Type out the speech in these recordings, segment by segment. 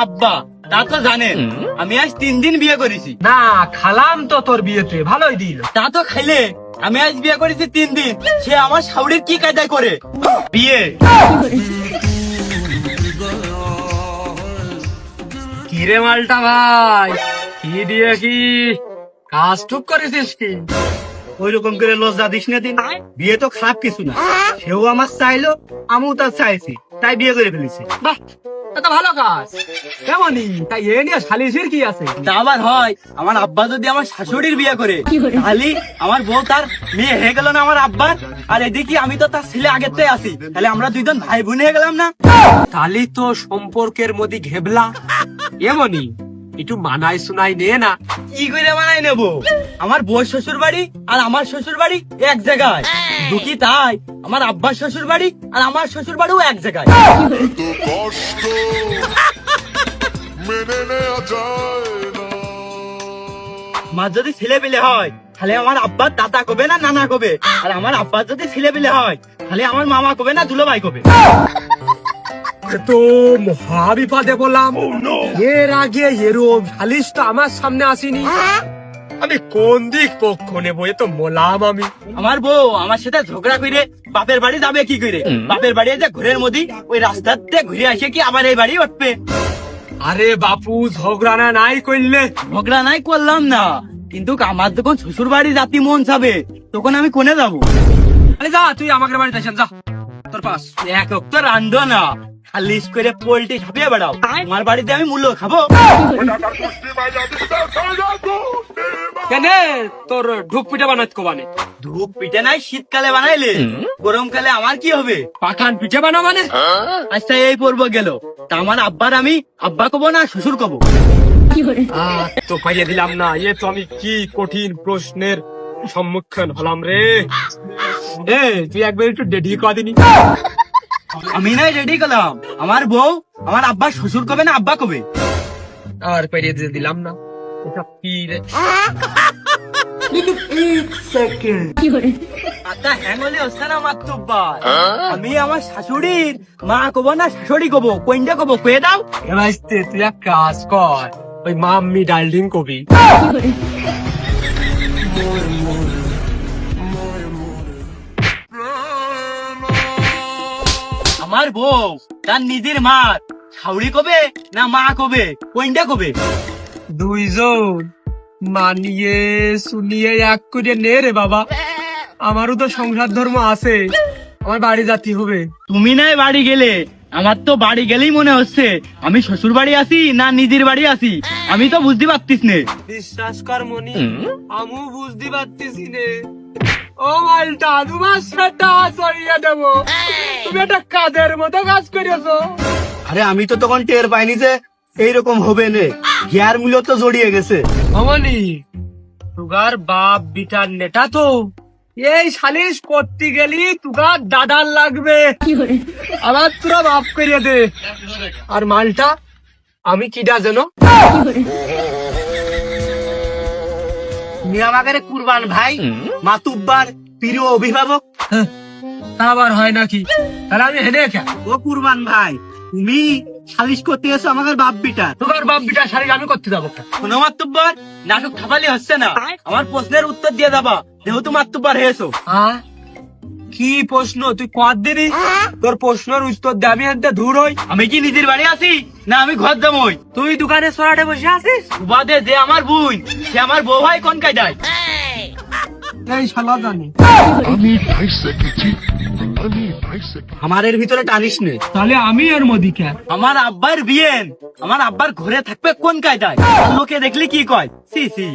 আব্বা, তা তো জানেন আমি আজ 3 দিন বিয়ে করেছি। না খালাম তো তোর বিয়েতে, ভালোই দিল। তা তো খাইলে আমি আজ বিয়ে করেছি 3 দিন, সে আমার শাউরির কি কায়দায় করে বিয়ে। কিরে মালটা ভাই, কি দিয়ে কি কাজ টুক করেছিস কি? ওই রকম করে লজ্জা দিস না দিন, বিয়ে তো খারাপ কিছু না, সেও আমার চাইলো আমিও তার চাইছি, তাই বিয়ে করে ফেলেছি। বাহ, এটা ভালো কাজ। কেমনই তাই এ নিয়ে সালিশের কি আছে? তা আবার হয়, আমার আব্বা যদি আমার শাশুড়ির বিয়ে করে তাহলে আমার বউ তার মেয়ে হয়ে গেল না আমার আব্বার, আর এদিকে আমি তো তার ছেলে আগের থেকে আছি, তাহলে আমরা দুইজন ভাই বোন হয়ে গেলাম না? তাহলে তো সম্পর্কের মধ্যে ঘেবলা। এমনই একটু মানায় শোনাই নে না। কি করে বানাই নেব? আমার বউ শ্বশুর বাড়ি আর আমার শ্বশুর বাড়ি এক জায়গায়, দুঃখী তাই আমার আব্বার শ্বশুর বাড়ি আর আমার শ্বশুর বাড়িও এক জায়গায়। তো কষ্ট মেনে নেওয়া যায় না। আমার যদি ছেলে পেলে হয় তাহলে আমার আব্বার দাদা কবে না নানা কবে, আর আমার আব্বার যদি ছেলে পেলে হয় তাহলে আমার মামা কবে না দুলো ভাই কবে। তো মহা বিপদে বললাম। এর আগে এরম সালিশ তো আমার সামনে আসেনি। আমি কোন দিক পক্ষ নেবো এ তো মোলাম আমি। আমার বউ আমার সাথে ঝগড়া করে বাপের বাড়ি যাবে কি করে? বাপের বাড়ি যে ঘরের মধ্যে ওই রাস্তাতে ঘুরে আসে কি আবার এই বাড়ি উঠবে? আরে বাপু, ঝগড়া না নাই করলে? ঝগড়া নাই করলাম না, কিন্তু আমার যখন শ্বশুর বাড়ি জাতি মন যাবে তখন আমি কোনে যাবো? আরে যা, তুই আমাদের বাড়িতে আসেন যা, তোর পাস। এক তো রান্ধো না, খালিশ করে পোল্ট্রি ছাপিয়ে বেড়াও, আমার বাড়িতে আমি মূল্য খাবো? কেন তোর ঢুক পিঠা বানাত কোবানে? ধূপ পিঠে নাই শীতকালে বানাইলে, গরমকালে আমার কি হবে? পাখান পিঠে বানা মানে? আচ্ছা এই পর্ব গেল, তা আমার আব্বার আমি আব্বা কব না শ্বশুর কব? তো পাইয়ে দিলাম না। এ তো আমি কি কঠিন প্রশ্নের সম্মুখীন হলাম রে। এ তুই একবার একটু ডেডি কদিনি। আমি নাই রেডি করলাম, আমার বউ আমার আব্বা শ্বশুর কবে না আব্বা কবে? আর পাইয়ে দিয়ে দিলাম না। এটা কি রে? আচ্ছা হ্যাং হলে হচ্ছে না মাতুব্বার, আমি আমার শাশুড়ির মা কব না শাশুড়ি কব, কোনটা কব কয়ে দাও? এবার তুই এক কাজ কর, ওই মাম্মি ডার্লিং কবি। আমার বউ তার নিজের মা শাউরি কবে না মা কবে, কোনটা কবে? দুইজন মানিয়ে শুনিয়ে এক করে নে রে বাবা। আমারও তো সংসার ধর্ম আছে, আমার বাড়ি জাতি হবে। তুমি নাই বাড়ি গেলে, আমার তো বাড়ি গেলেই মনে হচ্ছে আমি শ্বশুর বাড়ি আছি না নিজের বাড়ি আছি, আমি তো বুঝতে পারতিস নে। বিশ্বাস কর মনি, আমিও বুঝতে পারতেছি নে। ও মালটা, তোমার সেটা সরিয়ে দেবো। তুমি একটা কাজের মতো কাজ করেছো। আরে আমি তো তখন টের পাইনি যে এইরকম হবে নে, গিয়ার মূল্য তো জড়িয়ে গেছে। অমনি তুগার বাপ বিটার নেটা তো এই সালিশ করতে গেলি তুগার দাদার লাগবে, আবার তোরা বাপ করিয়ে দে। আর মালটা আমি কিডা যেন? তুমি আমাকে কুরবান ভাই, মাতুব্বার প্রিয় অভিভাবক। তা আবার হয় নাকি? তাহলে আমি হেনে খেয়া। ও কুরবান ভাই, তুমি সালিশ করতে এসো আমাদের বাপ বিটা। তুগার বাপ বিটার শাড়ি আমি করতে যাবো। শোনো মাতুব্বার, নাটক খাপালি হচ্ছে না, আমার প্রশ্নের উত্তর দিয়ে যাবা, যেহেতু মাতুব্বার হয়েছো। কি প্রশ্ন তুই কর দিবি? তোর প্রশ্নের উত্তর দে, আমি এতে দূর হই। আমি কি নিজের বাড়ি আছি না আমি ঘর যাবই? তুই দোকানে সরাটে বসে আছিস? বাদে যে আমার বোন, সে আমার বউ ভাই কোন কায়দায়? এই শালা জানি। আমি ভাইসে গেছি, আমি ভাইসে আমার এর ভিতরে টানিস নে। তাহলে আমি এর মধ্যে কে? আমার আব্বার বিয়েন, আমার আব্বার ঘরে থাকবে কোন কায়দায়? লোকে দেখলে কি কয়? সি সি,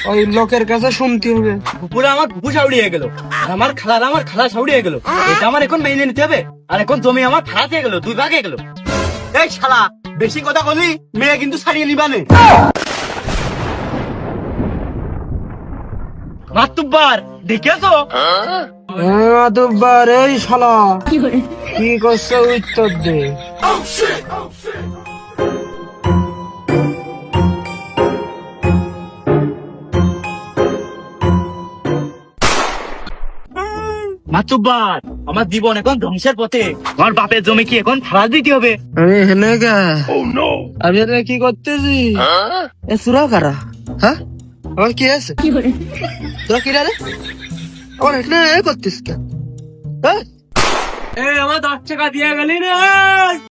ওই লোকের কাছে শুনতে হবে। পুরো আমার ফুফু সাউড়িয়ে গেল, আর আমার খালা সাউড়িয়ে গেল, এটা আমার এখন মেনে নিতে হবে। আর এখন জমি আমার ফাঁস হয়ে গেল, 2 ভাগ হয়ে গেল। এই শালা, বেশি কথা বললি মেয়ে কিন্তু ছাড়িয়ে নিবানে। মাতুব্বার দেখেছো? দুবার এই শালা কি করছে উত্তর দে। মাতুব্বার আমার জীবন এখন ধ্বংসের পথে। আমার বাপের জমি কি এখন ভাড়া দিতে হবে? আমি হেনে গা আমি এখানে কি করতেছি? এ সুরা কারা? হ্যাঁ আমার কি আছে? তোরা কি রে? আমার এখানে করতিস কেন? হ্যাঁ আমার 10 টাকা দিয়ে গেলি রে।